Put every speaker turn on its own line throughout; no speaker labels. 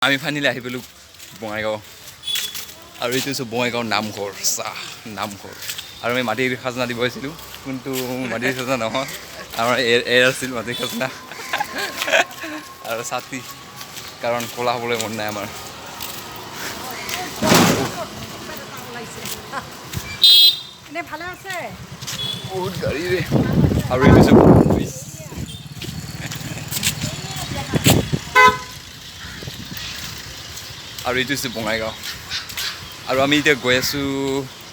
আমি ফাইনেলি আহি পেলো বঙাইগাঁও আৰু এইটো হৈছে বঙাইগাঁৱৰ নামঘৰ নামঘৰ আৰু আমি মাটিৰ খাজনা দিব আহিছিলোঁ কিন্তু মাটিৰ খাজনা নহয় আমাৰ এৰ আছিল মাটিৰ খাজনা আৰু ছাতি কাৰণ ক'লা হ'বলৈ মন নাই আমাৰ বহুত গাড়ীৰে আৰু এইটো হৈছে আৰু এইটো হৈছে বঙাইগাঁও আৰু আমি এতিয়া গৈ আছোঁ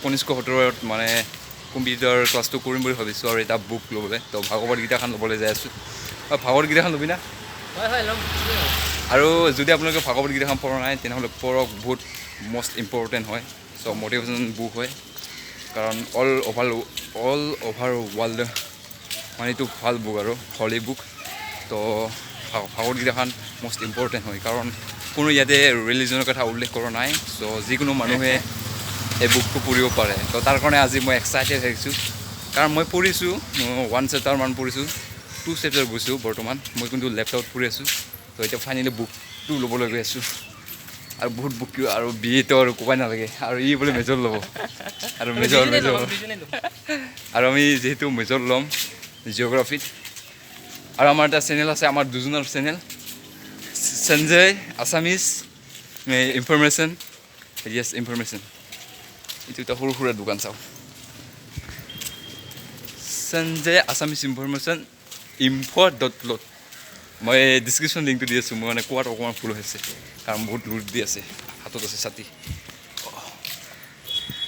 1970 মানে কম্পিউটাৰ ক্লাছটো কৰিম বুলি ভাবিছোঁ আৰু এটা বুক ল'বলৈ তো ভাগৱত গীতাখন ল'বলৈ যাই আছোঁ ভাগৱত গীতাখন ল'বি না আৰু যদি আপোনালোকে ভাগৱত গীতাখন পঢ়া নাই তেনেহ'লে পঢ়ক বহুত মষ্ট ইম্পৰ্টেণ্ট হয় চ' মটিভেশ্যন বুক হয় কাৰণ অল অভাৰ ৱৰ্ল্ড মানে এইটো ভাল বুক আৰু হলি বুক তো ভাগৱত গীতাখন মষ্ট ইম্পৰ্টেণ্ট হয় কাৰণ কোনো ইয়াতে ৰিলিজনৰ কথা উল্লেখ কৰা নাই চ' যিকোনো মানুহে এই বুকটো পঢ়িব পাৰে তো তাৰ কাৰণে আজি মই এক্সাইটেড হৈছোঁ কাৰণ মই পঢ়িছোঁ 1 চেপ্টাৰমান পঢ়িছোঁ 2 চেপ্টাৰ গৈছোঁ বৰ্তমান মই কিন্তু লেপটপত পঢ়ি আছোঁ তো এতিয়া ফাইনেলি বুকটো ল'বলৈ গৈ আছোঁ আৰু বহুত বুক আৰু বিএটো আৰু ক'বাই নালাগে আৰু ই বোলে মেজৰ ল'ব আৰু মেজৰ আৰু আমি যিহেতু মেজৰ ল'ম জিঅ'গ্ৰাফিত আৰু আমাৰ এটা চেনেল আছে আমাৰ দুজনৰ চেনেল সঞ্জয় আছামিজ ইনফৰমেশ্যন য়েছ ইনফৰমেশ্যন এইটো এটা সৰু সুৰা দোকান চাওঁ সঞ্জয় আছামিজ ইনফৰমেশ্যন info.lot মই ডিছক্ৰিপশ্যন লিংকটো দি আছোঁ মই মানে কোৱাত অকণমান ভুল হৈছে কাৰণ বহুত লোড দি আছে হাতত আছে ছাতি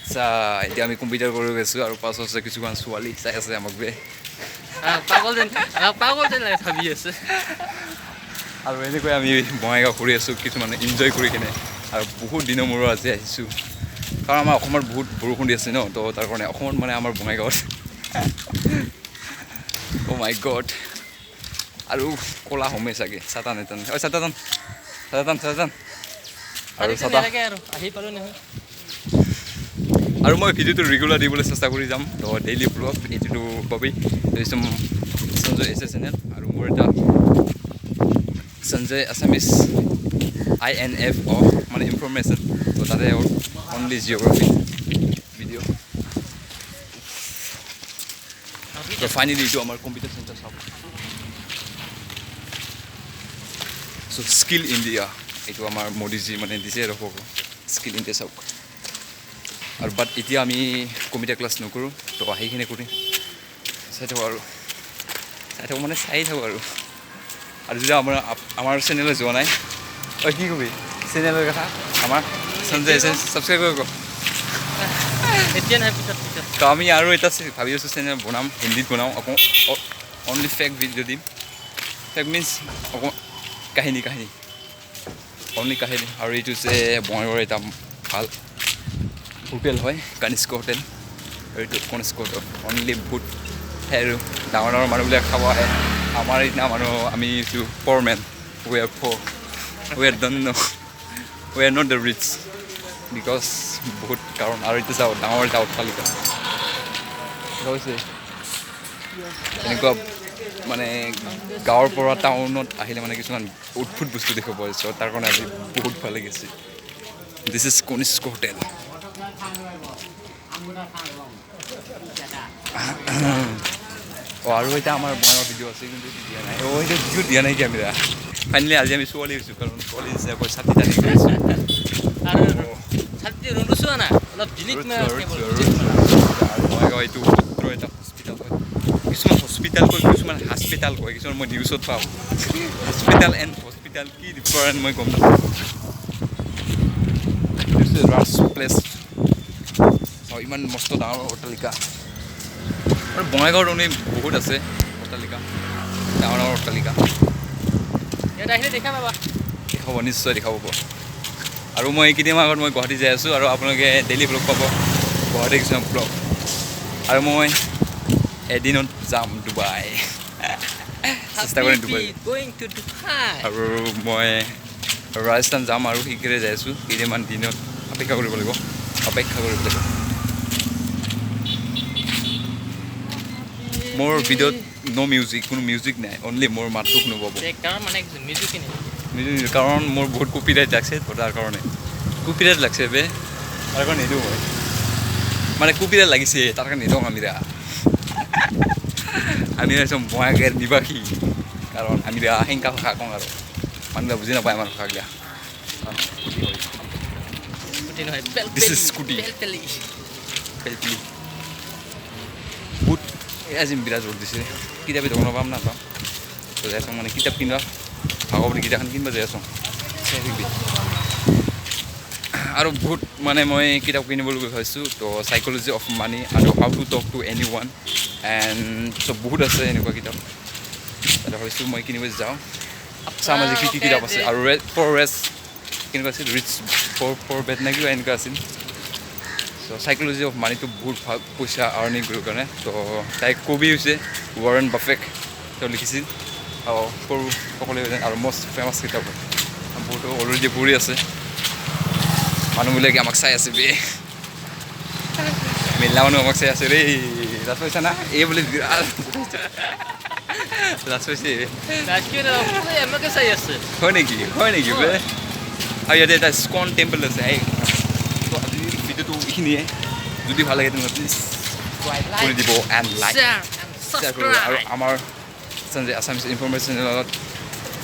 আচ্ছা এতিয়া আমি কম্পিউটাৰ কৰি গৈছোঁ আৰু পাছত আছে কিছুমান ছোৱালী চাই আছে আমাক বে পাগল যেন ভাবি আছে আৰু এনেকৈ আমি বঙাইগাঁও ঘূৰি আছোঁ কিছুমানে এনজয় কৰি কিনে আৰু বহুত দিনৰ মূৰত আজি আহিছোঁ কাৰণ আমাৰ অসমত বহুত বৰষুণ দি আছে ন তো তাৰ কাৰণে অসমত মানে আমাৰ বঙাইগাঁৱত অ' মাই গড আৰু ক'লা হ'মেই চাগে চাতান এটান ঐ চাতান আৰু আৰু মই ভিডিঅ'টো ৰেগুলাৰ দিবলৈ চেষ্টা কৰি যাম তো ডেইলি ব্লগ এইটোতো পাবি সঞ্জয় এছ চেনেল আৰু মোৰ এটা সঞ্জয় আছামিজ INFO মানে ইনফৰমেশ্যন তো তাতে অনলি জিঅ'গ্ৰাফি ভিডিঅ' তো ফাইনেলি এইটো আমাৰ কম্পিউটাৰ চেণ্টাৰ চাওক চ' স্কিল ইণ্ডিয়া এইটো আমাৰ মোদীজী মানে দিছে ৰ'ব স্কিল ইণ্ডিয়া চাওক আৰু বাট এতিয়া আমি কম্পিউটাৰ ক্লাছ নকৰোঁ তো আহিখিনি কৰিম চাই থাকোঁ মানে চাই থাকোঁ আৰু যদি আমাৰ চেনেলে যোৱা নাই ঐ কি কবি চেনেলৰ কথা আমাৰ সঞ্জয় ছাবস্ক্ৰাইব কৰিব এতিয়া নাই পিছত তো আমি আৰু এটা ভাবি আছোঁ চেনেল বনাম হিন্দীত বনাওঁ আকৌ অনলি ফেক ভিডিঅ' দিম ফেক মিনছ আকৌ কাহিনী অনলি কাহিনী আৰু এইটো হৈছে বঙাইগাঁৱৰ এটা ভাল হোটেল হয় কনিষ্ক হোটেল আৰু এইটো কনিষ্ক হোটেল অনলি বহুত আৰু ডাঙৰ মানুহবিলাক খাব আহে আমাৰ নিচিনা মানুহ আমি এইটো poor men we are not the rich because বহুত কাৰণ আৰু এইটো চাওঁ ডাঙৰ এটা অট্টালিকা হৈছে এনেকুৱা মানে গাঁৱৰ পৰা টাউনত আহিলে মানে কিছুমান উদ্ভুত বস্তু দেখিব পোৱা যায় তাৰ কাৰণে আজি বহুত ভাল লাগিছে দিছ ইজ কনিষ্ক হোটেল আৰু এটা আমাৰ বঙাইগাঁও ভিডিঅ' আছে কিন্তু দিয়া নাই এইটো ভিডিঅ' দিয়া নাই কেমেৰা ফাইনেলি আজি আমি ছোৱালী হৈছোঁ কাৰণ ছোৱালী হিচাপে ছাতি টানি কৰিছোঁ বঙাইগাঁও এইটো সত্ৰ এটা হস্পিটেল হয় কিছুমান হস্পিটেল কয় কিছুমান হাস্পিটেল কয় কিছুমান মই নিউজত পাওঁ হস্পিটেল এণ্ড হস্পিটেল কি ডিফাৰেণ্ট মই গম নাপাওঁ ৰাজ প্লেচ ইমান মস্ত ডাঙৰ অট্টালিকা আৰু বঙাইগাঁৱত বহুত আছে অট্টালিকা ডাঙৰ অট্টালিকা ইয়াত আহিলে দেখাব নিশ্চয় দেখাব পাব আৰু মই কেইদিনমান আগত মই গুৱাহাটী যাই আছোঁ আৰু আপোনালোকে ডেইলি ব্লগ পাব গুৱাহাটী কিছুমান ব্লগ আৰু মই এদিনত যাম ডুবাই চেষ্টা কৰিম ডুবাই আৰু মই ৰাজস্থান যাম আৰু শীঘ্ৰে যাই আছোঁ কেইদিনমান দিনত অপেক্ষা কৰিব লাগিব মোৰ ভিডিঅ'ত কোনো মিউজিক নাই অনলি মোৰ মাতটো শুনিব পাব নিদিওঁ কাৰণ মোৰ বহুত কপিৰাইট লাগছে তো তাৰ কাৰণে কপিৰাইট লাগছে বে তাৰ কাৰণে নিদিওঁ মই মানে কপিৰাইট লাগিছে তাৰ কাৰণে নিদিওঁ আমি চব বঙাইগাঁৱৰ নিবাসী কাৰণ আমি সেংকা ভাষা কওঁ আৰু মানুহে বুজি নাপায় আমাৰ ভাষাগিলা This is scooty. Pelpeli. বহুত আজি বিৰাট ৰ'দ দিছে কিতাপে দোকানৰ পাম নাপাম তো যাই আছোঁ মানে কিতাপ কিনিবা ভাগৱতী কিতাপখন কিনিব যাই আছোঁ আৰু বহুত মানে মই কিতাপ কিনিবলৈ ভাবিছোঁ তো চাইক'লজি অফ মানি আৰু how to talk to any one and চব বহুত আছে এনেকুৱা কিতাপ তাতে ভাবিছোঁ মই কিনিব যাওঁ চাম আজি কি কি কিতাপ আছে আৰু ফৰ ৰেষ্ট কেনেকুৱা আছিল ৰিচ ফৰ বেড নে কিবা এনেকুৱা আছিল ত' চাইক'লজি অফ মানিটো বহুত ভাল পইচা আৰ্নিং কৰিব কাৰণে তো তাই কবি হৈছে ৱাৰেন বাফেট তেওঁ লিখিছিল সৰু সকলোৱে আৰু মষ্ট ফেমাছ কিতাপ বহুতো অলৰেডি পঢ়ি আছে মানুহবিলাকে আমাক চাই আছে বে মেলা মানুহ আমাক চাই আছে ৰে লাজ পাইছা না এই বুলি লাজ পাইছে হয় নেকি বে আৰু ইয়াতে এটা স্কন টেম্পল আছে তো আজি ভিডিঅ'টো এইখিনিয়ে যদি ভাল লাগে তেনেহ'লে প্লিজ কৰি দিব এণ্ড লাইক শ্বেয়াৰ কৰিব আৰু আমাৰ আছামিছ ইনফৰমেশ্যন চেনেলত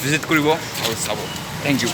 ভিজিট কৰিব আৰু চাব থেংক ইউ